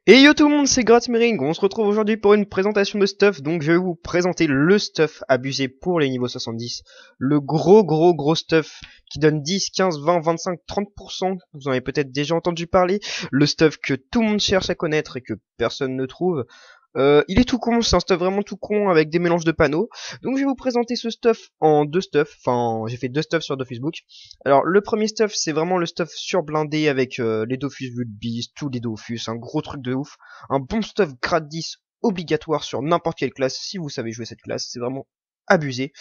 Et yo tout le monde, c'est Gratzmering. On se retrouve aujourd'hui pour une présentation de stuff. Donc je vais vous présenter le stuff abusé pour les niveaux 70. Le gros stuff qui donne 10, 15, 20, 25, 30%. Vous en avez peut-être déjà entendu parler. Le stuff que tout le monde cherche à connaître et que personne ne trouve. Il est tout con, c'est un stuff vraiment tout con avec des mélanges de panneaux. Donc je vais vous présenter ce stuff en deux stuff. Enfin, j'ai fait deux stuff sur Facebook. Alors le premier stuff, c'est vraiment le stuff surblindé avec les Dofus Vulpes, tous les Dofus, un gros truc de ouf. Un bon stuff grade 10 obligatoire sur n'importe quelle classe si vous savez jouer cette classe, c'est vraiment abusé.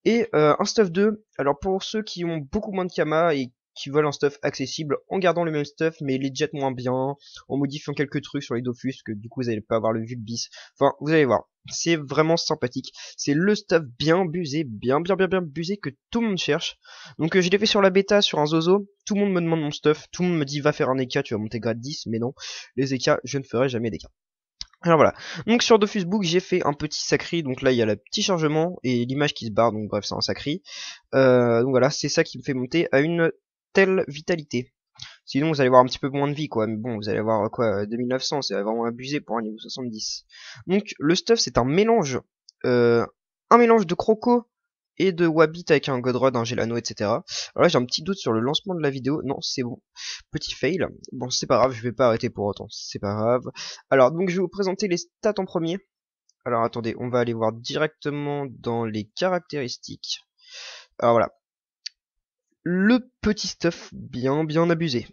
Et un stuff 2, alors pour ceux qui ont beaucoup moins de Kama et qui veulent un stuff accessible en gardant le même stuff mais les jets moins bien, en modifiant quelques trucs sur les Dofus, que du coup vous allez pas avoir le Vulpes. Enfin, vous allez voir, c'est vraiment sympathique. C'est le stuff bien busé, bien busé que tout le monde cherche. Donc je l'ai fait sur la bêta, sur un Zozo, tout le monde me demande mon stuff, tout le monde me dit va faire un EK, tu vas monter grade 10, mais non, les EK, je ne ferai jamais d'EK. Alors voilà, donc sur DofusBook j'ai fait un petit sacri, donc là il y a le petit chargement et l'image qui se barre, donc bref c'est un sacri. Donc voilà, c'est ça qui me fait monter à une telle vitalité. Sinon vous allez avoir un petit peu moins de vie quoi, mais bon vous allez avoir quoi, 2900, c'est vraiment abusé pour un niveau 70. Donc le stuff c'est euh, un mélange de croco et de Wabbit avec un Godrod, un Gelano, etc. Alors là j'ai un petit doute sur le lancement de la vidéo, non c'est bon, petit fail, bon c'est pas grave, je vais pas arrêter pour autant, c'est pas grave. Alors donc je vais vous présenter les stats en premier. Alors attendez, on va aller voir directement dans les caractéristiques. Alors voilà, le petit stuff bien abusé.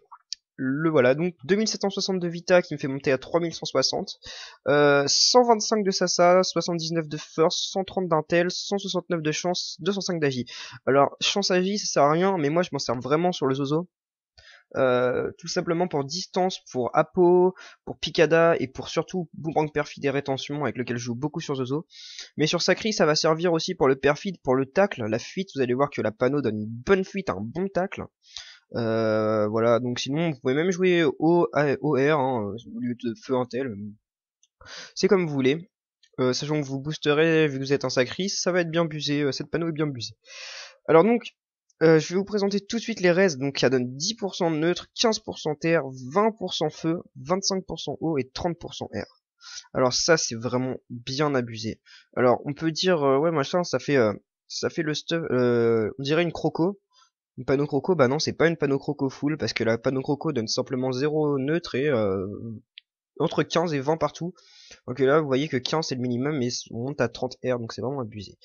Le voilà, donc 2760 de Vita qui me fait monter à 3160, 125 de Sasa, 79 de Force, 130 d'Intel, 169 de Chance, 205 d'Agi. Alors, Chance Agi, ça sert à rien, mais moi je m'en sers vraiment sur le Zozo. Tout simplement pour distance, pour Apo, pour Picada et pour surtout Boomerang Perfid et Rétention avec lequel je joue beaucoup sur Zozo. Mais sur Sacri ça va servir aussi pour le Perfid, pour le tacle, la fuite, vous allez voir que la panneau donne une bonne fuite, un bon tacle. Voilà, donc sinon vous pouvez même jouer au R hein, au lieu de feu intel, c'est comme vous voulez. Sachant que vous boosterez, vu que vous êtes un Sacri, ça va être bien busé, cette panneau est bien busée. Alors donc, je vais vous présenter tout de suite les res, donc ça donne 10% de neutre, 15% terre, 20% feu, 25% eau et 30% air. Alors ça c'est vraiment bien abusé. Alors on peut dire ouais machin ça fait le stuff on dirait une croco. Une panneau croco, bah non c'est pas une panneau croco full parce que la panneau croco donne simplement 0 neutre et entre 15 et 20 partout. Donc là vous voyez que 15 c'est le minimum mais on monte à 30 R donc c'est vraiment abusé.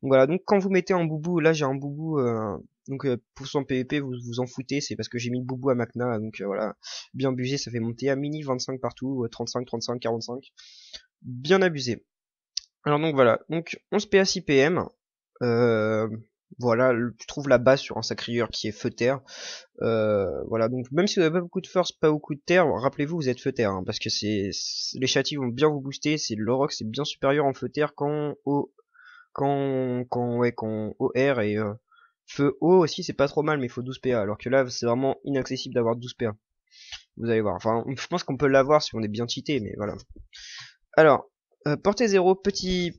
Donc voilà, donc quand vous mettez un boubou, là j'ai un boubou, donc pour son PVP vous vous en foutez, c'est parce que j'ai mis le boubou à Macna, donc voilà, bien abusé, ça fait monter à mini 25 partout, 35, 35, 45, bien abusé. Alors donc voilà, donc 11 PA 6 PM, euh, voilà, je trouve la base sur un sacrieur qui est feu terre. Voilà, donc même si vous avez pas beaucoup de force, pas beaucoup de terre, rappelez-vous vous êtes feu terre, hein, parce que les châtis vont bien vous booster, c'est l'Orox c'est bien supérieur en feu terre quand OR et feu haut aussi c'est pas trop mal mais il faut 12 PA alors que là c'est vraiment inaccessible d'avoir 12 PA. Vous allez voir. Enfin, je pense qu'on peut l'avoir si on est bien cheaté mais voilà. Alors, portée 0, petit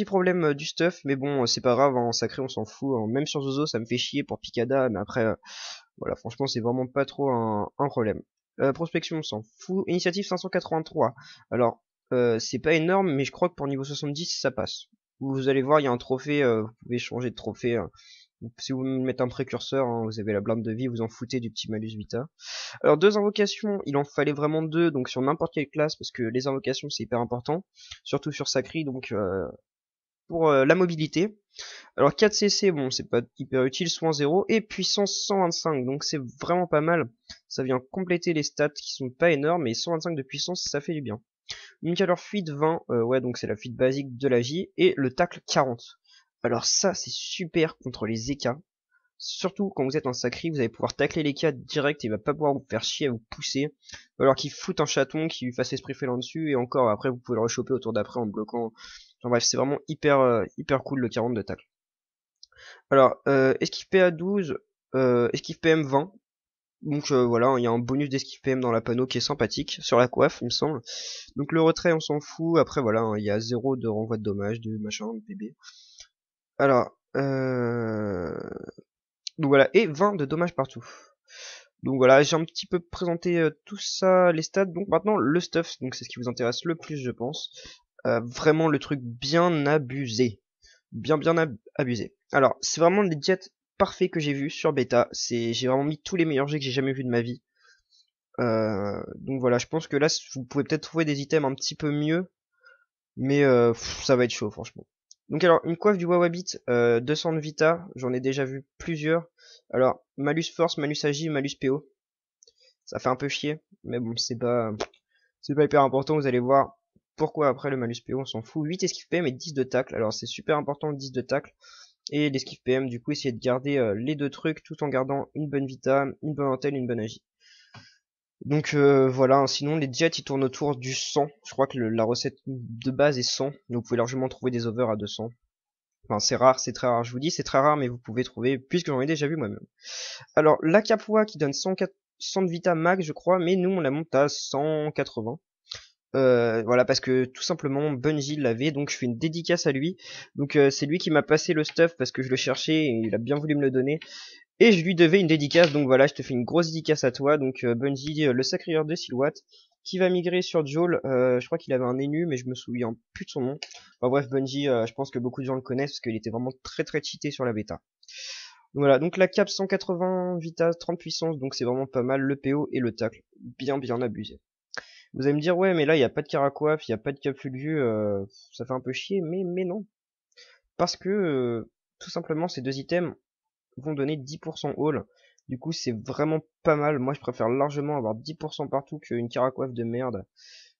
problème du stuff mais bon, c'est pas grave, hein, en sacré on s'en fout, hein. Même sur Zozo ça me fait chier pour Picada mais après voilà, franchement c'est vraiment pas trop un problème. Prospection on s'en fout. Initiative 583. Alors, c'est pas énorme mais je crois que pour niveau 70 ça passe. Vous allez voir, il y a un trophée, vous pouvez changer de trophée. Si vous mettez un précurseur, hein, vous avez la blinde de vie, vous en foutez du petit malus vita. Alors deux invocations, il en fallait vraiment deux, donc sur n'importe quelle classe, parce que les invocations c'est hyper important, surtout sur Sacri, donc pour la mobilité. Alors 4 CC, bon c'est pas hyper utile, soin 0, et puissance 125, donc c'est vraiment pas mal. Ça vient compléter les stats qui sont pas énormes, mais 125 de puissance ça fait du bien. Donc alors fuite 20, ouais donc c'est la fuite basique de la J, et le tacle 40. Alors ça c'est super contre les EK. Surtout quand vous êtes en sacri, vous allez pouvoir tacler les cas direct et il va pas pouvoir vous faire chier à vous pousser. Alors qu'il fout un chaton qui lui fasse esprit félin dessus et encore après vous pouvez le rechoper au tour d'après en bloquant. Enfin bref, c'est vraiment hyper cool le 40 de tacle. Alors, esquive PA 12, esquive PM 20. Donc voilà, il y a un bonus d'esquive PM dans la panneau qui est sympathique, sur la coiffe il me semble. Donc le retrait on s'en fout, après voilà, hein, il y a 0 de renvoi de dommages, de machin, de PB. Alors, donc voilà, et 20 de dommages partout. Donc voilà, j'ai un petit peu présenté tout ça, les stats. Donc maintenant, le stuff, donc c'est ce qui vous intéresse le plus, je pense. Vraiment le truc bien abusé. Bien abusé. Alors, c'est vraiment les jets parfaits que j'ai vus sur bêta. J'ai vraiment mis tous les meilleurs jets que j'ai jamais vus de ma vie. Donc voilà, je pense que là, vous pouvez peut-être trouver des items un petit peu mieux. Mais ça va être chaud, franchement. Donc alors, une coiffe du Wawabit, 200 de Vita, j'en ai déjà vu plusieurs. Alors, malus force, malus agi, malus PO. Ça fait un peu chier, mais bon, c'est pas hyper important, vous allez voir. Pourquoi après le malus PO, on s'en fout. 8 esquive PM et 10 de tacle. Alors c'est super important, 10 de tacle. Et l'esquive PM, du coup, essayez de garder les deux trucs tout en gardant une bonne Vita, une bonne antenne, une bonne agi. Donc voilà, hein, sinon les jets ils tournent autour du 100. Je crois que la recette de base est 100, mais vous pouvez largement trouver des overs à 200. Enfin c'est rare, c'est très rare. Je vous dis c'est très rare, mais vous pouvez trouver, puisque j'en ai déjà vu moi-même. Alors la Capua qui donne 100 de Vita max je crois, mais nous on la monte à 180. Voilà parce que tout simplement Bungie l'avait, donc je fais une dédicace à lui. Donc c'est lui qui m'a passé le stuff parce que je le cherchais et il a bien voulu me le donner. Et je lui devais une dédicace, donc voilà, je te fais une grosse dédicace à toi. Donc Bungie, le sacrieur de Silhouette, qui va migrer sur Joel. Je crois qu'il avait un élu, mais je me souviens plus de son nom. Enfin bref, Bungie, je pense que beaucoup de gens le connaissent parce qu'il était vraiment très cheaté sur la bêta. Donc voilà, donc la cap 180 Vita, 30 puissance, donc c'est vraiment pas mal. Le PO et le tacle, bien abusé. Vous allez me dire, ouais, mais là, il n'y a pas de Caracoif, il n'y a pas de Cap Fulgu, ça fait un peu chier, mais non. Parce que, tout simplement, ces deux items vont donner 10% all. Du coup, c'est vraiment pas mal. Moi, je préfère largement avoir 10% partout qu'une Caracoif de merde.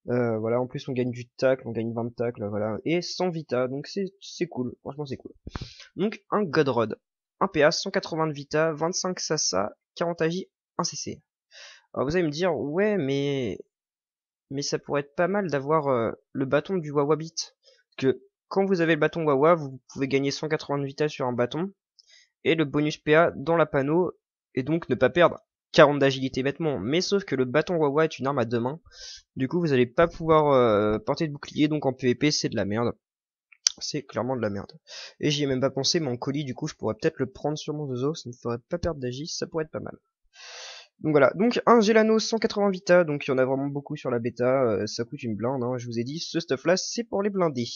Voilà, en plus, on gagne du tacle, on gagne 20 de tacle, voilà. Et 100 Vita, donc c'est cool. Franchement, c'est cool. Donc, un Godrod. Un PA, 180 de Vita, 25 Sasa, 40 Agi, 1 CC. Alors, vous allez me dire, ouais, mais ça pourrait être pas mal d'avoir le bâton du Wawabit. Parce que quand vous avez le bâton Wawa, vous pouvez gagner 180 de Vita sur un bâton et le bonus PA dans la panneau et donc ne pas perdre 40 d'agilité bêtement. Mais sauf que le bâton Wawa est une arme à deux mains. Du coup, vous allez pas pouvoir porter de bouclier, donc en PvP, c'est de la merde. C'est clairement de la merde. Et j'y ai même pas pensé, mon colis, du coup, je pourrais peut-être le prendre sur mon zozo, ça me ferait pas perdre d'agis, ça pourrait être pas mal. Donc voilà, donc un Gelano 180 Vita, donc il y en a vraiment beaucoup sur la bêta, ça coûte une blinde, hein, je vous ai dit, ce stuff là c'est pour les blindés.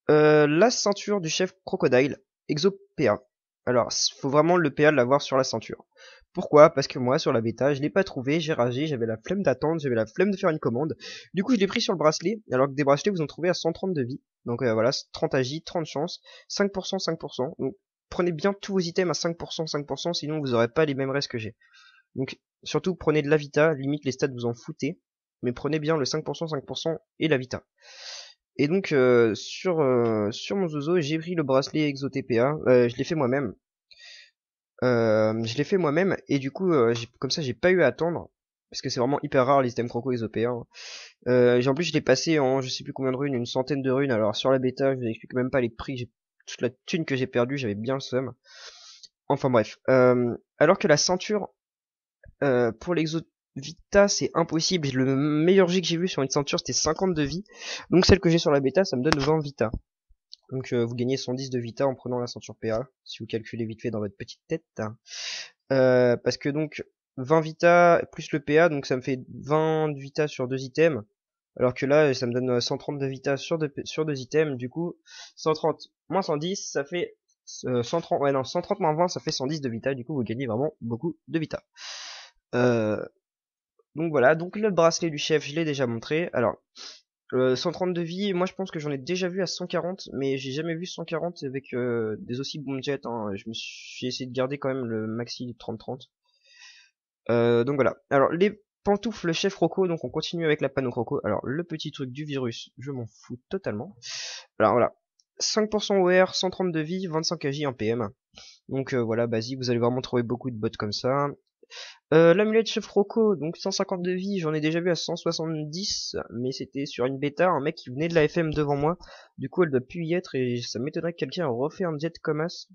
La ceinture du chef Crocodile, Exo PA. Alors, faut vraiment le PA de l'avoir sur la ceinture. Pourquoi? Parce que moi, sur la bêta, je l'ai pas trouvé, j'ai ragé, j'avais la flemme d'attendre, j'avais la flemme de faire une commande. Du coup, je l'ai pris sur le bracelet, alors que des bracelets, vous en trouvez à 130 de vie. Donc voilà, 30 agi, 30 chance, 5%, 5%. Donc, prenez bien tous vos items à 5%, 5%, sinon vous aurez pas les mêmes restes que j'ai. Donc, surtout, prenez de la Vita, limite les stats vous en foutez, mais prenez bien le 5%, 5% et la Vita. Et donc, sur mon Zozo, j'ai pris le bracelet Exo TPA, je l'ai fait moi-même. Je l'ai fait moi-même, et du coup, comme ça, j'ai pas eu à attendre, parce que c'est vraiment hyper rare les items croco Exo PA. En plus, je l'ai passé en je sais plus combien de runes, une centaine de runes, alors sur la bêta, je vous explique même pas les prix, toute la thune que j'ai perdue, j'avais bien le seum. Enfin bref. Alors que la ceinture, pour l'exo Vita, c'est impossible. Le meilleur G que j'ai vu sur une ceinture, c'était 50 de vie. Donc celle que j'ai sur la bêta, ça me donne 20 Vita. Donc vous gagnez 110 de Vita en prenant la ceinture PA, si vous calculez vite fait dans votre petite tête. Parce que donc 20 Vita plus le PA, donc ça me fait 20 de Vita sur deux items. Alors que là, ça me donne 130 de Vita sur deux items. Du coup, 130 moins 110, ça fait 130, ouais non, 130 moins 20, ça fait 110 de Vita. Du coup, vous gagnez vraiment beaucoup de Vita. Euh, Donc voilà, donc le bracelet du chef, je l'ai déjà montré. Alors, 130 de vie, moi je pense que j'en ai déjà vu à 140, mais j'ai jamais vu 140 avec des aussi bons jets. Hein. J'ai essayé de garder quand même le maxi de 30-30. Donc voilà. Alors les pantoufles chef Rocco, donc on continue avec la panneau Croco. Alors le petit truc du virus, je m'en fous totalement. Alors voilà. 5% OR, 130 de vie, 25 AJ en PM. Donc voilà, basique, vous allez vraiment trouver beaucoup de bots comme ça. L'amulette chef Rocco, donc 150 de vie, j'en ai déjà vu à 170, mais c'était sur une bêta, un mec qui venait de la FM devant moi, du coup elle doit plus y être et ça m'étonnerait que quelqu'un ait refait un jet comme as,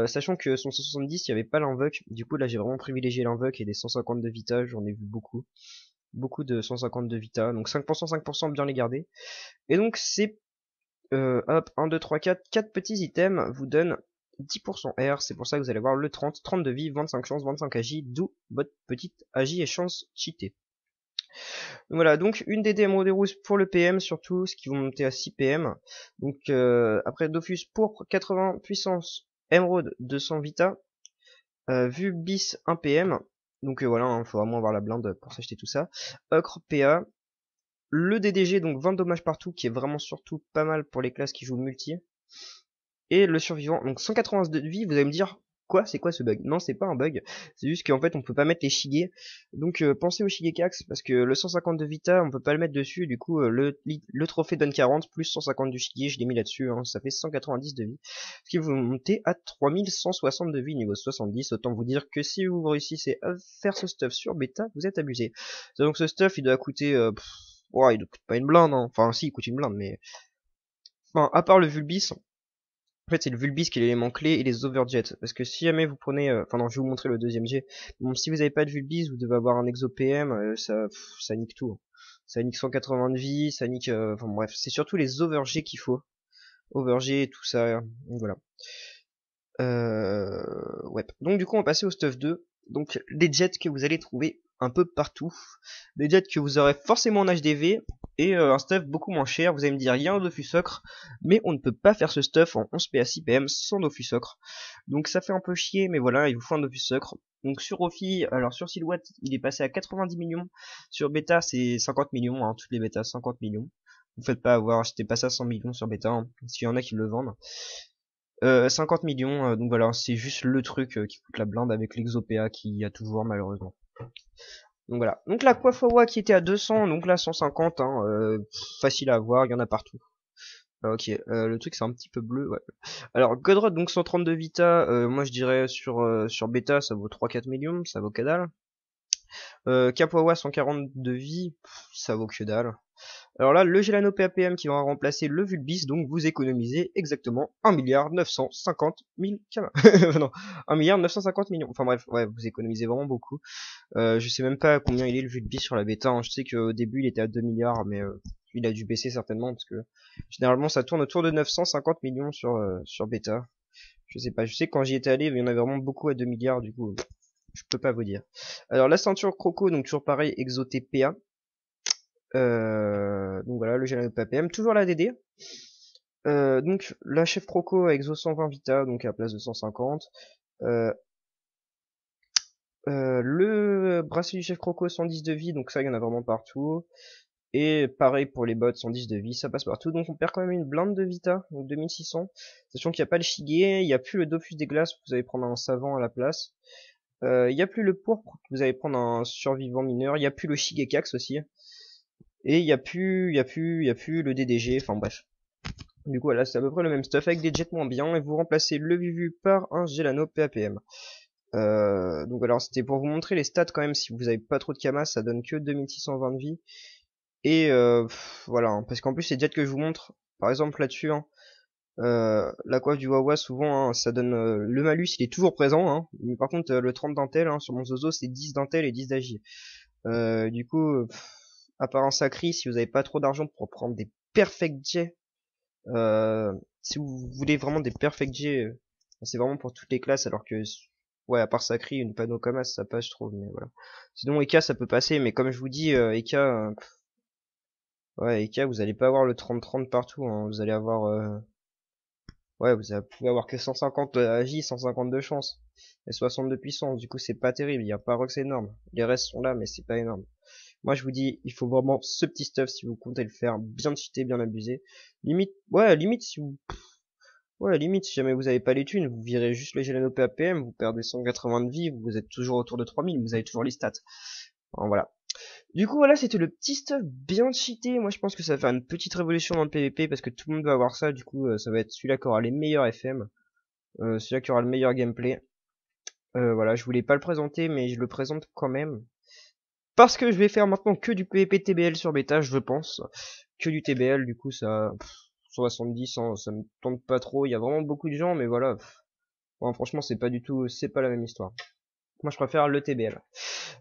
sachant que son 170 il n'y avait pas l'invoque, du coup là j'ai vraiment privilégié l'invoque et des 150 de vita, j'en ai vu beaucoup de 150 de vita, donc 5%, 5% bien les garder, et donc c'est, hop, 1, 2, 3, 4 petits items vous donnent 10% R, c'est pour ça que vous allez voir le 30, 30 de vie, 25 chance, 25 agi, d'où votre petite agi et chance cheatée. Voilà, donc une DD émeraude rousse pour le PM surtout, ce qui vont monter à 6 PM. Donc après Dofus pour 80 puissance, émeraude 200 vita, vue bis 1 PM. Donc voilà, il faut vraiment avoir la blinde pour s'acheter tout ça. Ocre PA, le DDG donc 20 dommages partout, qui est vraiment surtout pas mal pour les classes qui jouent multi. Et le survivant, donc 180 de vie, vous allez me dire, quoi, c'est quoi ce bug? Non, c'est pas un bug, c'est juste qu'en fait on peut pas mettre les Shige, donc pensez au Shigekax, parce que le 150 de Vita, on peut pas le mettre dessus, du coup le trophée donne 40, plus 150 du Shige, je l'ai mis là-dessus, hein, ça fait 190 de vie, ce qui vous monter à 3160 de vie niveau 70, autant vous dire que si vous réussissez à faire ce stuff sur bêta, vous êtes abusé. Donc ce stuff, il doit coûter, ouais, il doit coûter pas une blinde, hein. Enfin si, il coûte une blinde, mais... Enfin, à part le Vulbis, en fait, c'est le Vulbis qui est l'élément clé et les Overjets. Parce que si jamais vous prenez... Enfin non, je vais vous montrer le deuxième jet. Bon, si vous n'avez pas de Vulbis, vous devez avoir un Exo PM, ça nique tout, hein. Ça nique 180 de vie, ça nique... Enfin bref, c'est surtout les Overjets qu'il faut. Overjets, tout ça, donc voilà. Ouais. Donc du coup, on va passer au stuff 2. Donc des jets que vous allez trouver un peu partout. Des jets que vous aurez forcément en HDV et un stuff beaucoup moins cher. Vous allez me dire, il y a un Dofus Ocre, mais on ne peut pas faire ce stuff en 11 PA 6 PM sans Dofus Ocre. Donc ça fait un peu chier, mais voilà, il vous faut un Dofus Ocre. Donc sur Ophi, alors sur Silhouette, il est passé à 90 millions. Sur Beta, c'est 50 millions, hein, toutes les bêtas, 50 millions. Vous faites pas avoir, j'étais passé à 100 millions sur Beta, hein, s'il y en a qui le vendent. 50 millions, donc voilà, c'est juste le truc qui coûte la blinde avec l'Exopéa qui y a toujours malheureusement. Donc voilà. Donc la Coiffawa qui était à 200, donc là 150, hein, facile à avoir, il y en a partout. Ok, le truc c'est un petit peu bleu, ouais. Alors Godrod donc 132 Vita, moi je dirais sur Beta ça vaut 3-4 millions, ça vaut que dalle. Capoeira 140 de vie, ça vaut que dalle. Alors là, le Gelano PAPM qui va remplacer le Vulbis, donc vous économisez exactement 1 milliard 950 000 km. Non, 1 milliard 950 millions. Enfin bref, ouais, vous économisez vraiment beaucoup. Je sais même pas combien il est le Vulbis sur la bêta, hein. Je sais qu'au début il était à 2 milliards, mais il a dû baisser certainement, parce que généralement ça tourne autour de 950 millions sur bêta. Je sais pas, je sais que quand j'y étais allé, il y en avait vraiment beaucoup à 2 milliards, du coup, je peux pas vous dire. Alors la ceinture Croco, donc toujours pareil, Exo TPA. Donc voilà, le Gelano PAPM, toujours la DD. Donc la chef Croco avec Exo 120 Vita, donc à la place de 150. Le bracelet du chef Croco 110 de vie, donc ça il y en a vraiment partout. Et pareil pour les bots 110 de vie, ça passe partout. Donc on perd quand même une blinde de Vita, donc 2600. Sachant qu'il n'y a pas le Shige, il n'y a plus le Dofus des glaces, vous allez prendre un savant à la place. Il n'y a plus le pourpre, vous allez prendre un survivant mineur. Il n'y a plus le Shigekax aussi. Et il y a plus le DDG, enfin bref. Du coup voilà, c'est à peu près le même stuff avec des jets moins bien et vous remplacez le Vivu par un Gelano PAPM. Donc alors c'était pour vous montrer les stats quand même, si vous avez pas trop de Kamas, ça donne que 2620 de vie. Et voilà, hein, parce qu'en plus les jets que je vous montre, par exemple là-dessus, hein, la coiffe du Wawa souvent, hein, ça donne le malus, il est toujours présent, hein, mais par contre le 30 dentelle, hein, sur mon Zozo c'est 10 dentelle et 10 d'agi. Du coup, à part un sacri, si vous avez pas trop d'argent pour prendre des perfect jets, si vous voulez vraiment des perfect jets, c'est vraiment pour toutes les classes, alors que ouais, à part sacri, une panneau comme ça passe, je trouve, mais voilà. Sinon Eka ça peut passer, mais comme je vous dis, Eka, ouais, Eka vous allez pas avoir le 30-30 partout, hein, vous allez avoir ouais, pouvez avoir que 150 agi, 150 de chance et 60 de puissance, du coup c'est pas terrible, il y a pas Rox énorme. Les restes sont là mais c'est pas énorme. Moi je vous dis, il faut vraiment ce petit stuff si vous comptez le faire, bien cheater, bien abuser. Limite, ouais, limite si vous, ouais, limite si jamais vous avez pas les thunes, vous virez juste le Gelano PAPM, vous perdez 180 de vie, vous êtes toujours autour de 3000, vous avez toujours les stats. Enfin, voilà. Du coup voilà, c'était le petit stuff bien cheaté. Moi je pense que ça va faire une petite révolution dans le PvP parce que tout le monde va avoir ça, du coup ça va être celui-là qui aura les meilleurs FM, celui-là qui aura le meilleur gameplay. Voilà, je voulais pas le présenter mais je le présente quand même. Parce que je vais faire maintenant que du PvP TBL sur bêta, je pense. Que du TBL, du coup ça... 70, hein, ça me tente pas trop. Il y a vraiment beaucoup de gens, mais voilà. Bon, franchement, c'est pas du tout... C'est pas la même histoire. Moi, je préfère le TBL.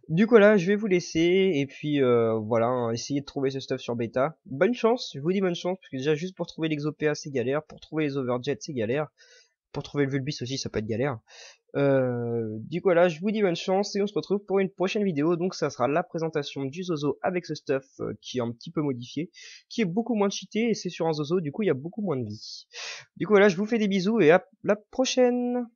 Du coup, là, je vais vous laisser. Et puis, voilà, hein, essayez de trouver ce stuff sur bêta. Bonne chance, je vous dis bonne chance. Parce que déjà, juste pour trouver l'exopéa, c'est galère. Pour trouver les overjets, c'est galère. Pour trouver le Vulbis aussi, ça peut être galère. Du coup, voilà, je vous dis bonne chance et on se retrouve pour une prochaine vidéo. Donc, ça sera la présentation du Zozo avec ce stuff qui est un petit peu modifié, qui est beaucoup moins cheaté et c'est sur un Zozo, du coup, il y a beaucoup moins de vie. Du coup, voilà, je vous fais des bisous et à la prochaine!